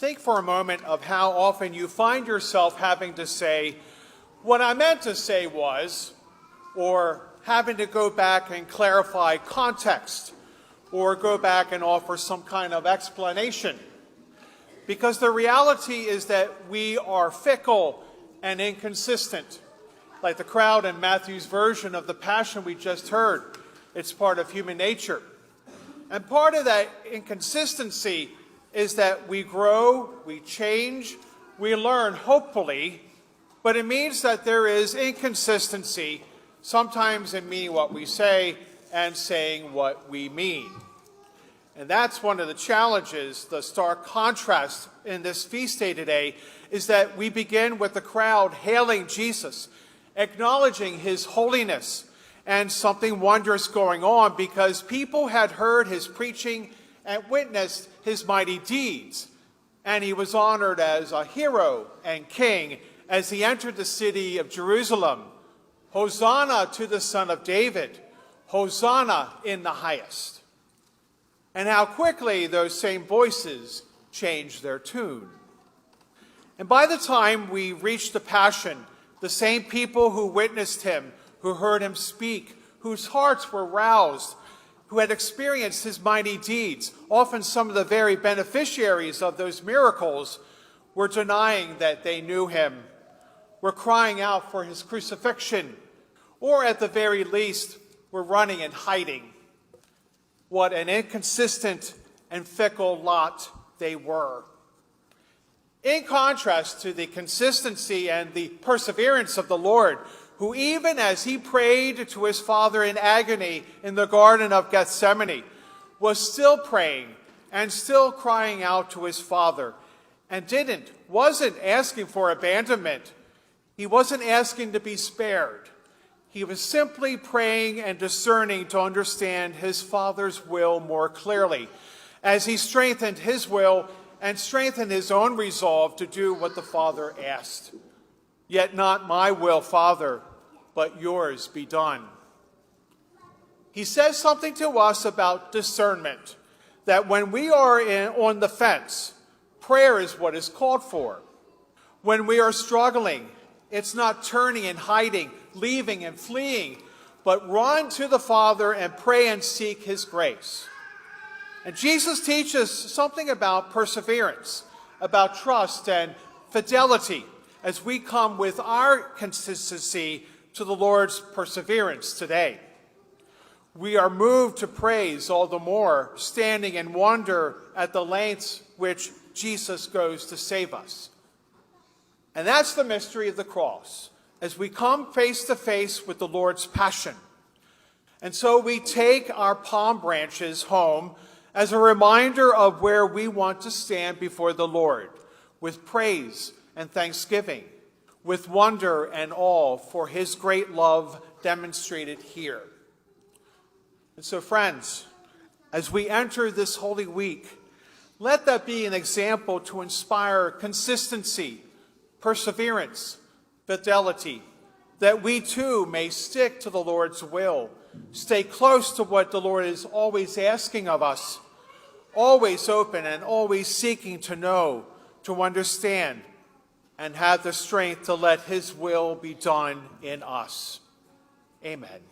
think for a moment of how often you find yourself having to say, what I meant to say was, or having to go back and clarify context, or go back and offer some kind of explanation. Because the reality is that we are fickle and inconsistent. Like the crowd in Matthew's version of the Passion we just heard, it's part of human nature. And part of that inconsistency is that we grow, we change, we learn, hopefully, but it means that there is inconsistency, sometimes in meaning what we say and saying what we mean. And that's one of the challenges, the stark contrast in this feast day today, is that we begin with the crowd hailing Jesus, acknowledging his holiness, and something wondrous going on because people had heard his preaching and witnessed his mighty deeds. And he was honored as a hero and king as he entered the city of Jerusalem. Hosanna to the Son of David. Hosanna in the highest. And how quickly those same voices changed their tune. And by the time we reached the Passion, the same people who witnessed him, who heard him speak, whose hearts were roused, who had experienced his mighty deeds, often some of the very beneficiaries of those miracles, were denying that they knew him, were crying out for his crucifixion, or at the very least, were running and hiding. What an inconsistent and fickle lot they were. In contrast to the consistency and the perseverance of the Lord, who even as he prayed to his Father in agony in the Garden of Gethsemane, was still praying and still crying out to his Father, and wasn't asking for abandonment. He wasn't asking to be spared. He was simply praying and discerning to understand his Father's will more clearly, as he strengthened his will and strengthened his own resolve to do what the Father asked. Yet not my will, Father, but yours be done. He says something to us about discernment, that when we are on the fence, prayer is what is called for. When we are struggling, it's not turning and hiding, leaving and fleeing, but run to the Father and pray and seek his grace. And Jesus teaches something about perseverance, about trust and fidelity, as we come with our consistency to the Lord's perseverance today. We are moved to praise all the more, standing in wonder at the lengths which Jesus goes to save us. And that's the mystery of the cross, as we come face to face with the Lord's Passion. And so we take our palm branches home as a reminder of where we want to stand before the Lord, with praise and thanksgiving, with wonder and awe for his great love demonstrated here. And so, friends, as we enter this Holy Week, let that be an example to inspire consistency, perseverance, fidelity, that we too may stick to the Lord's will, stay close to what the Lord is always asking of us, always open and always seeking to know, to understand, and have the strength to let his will be done in us. Amen.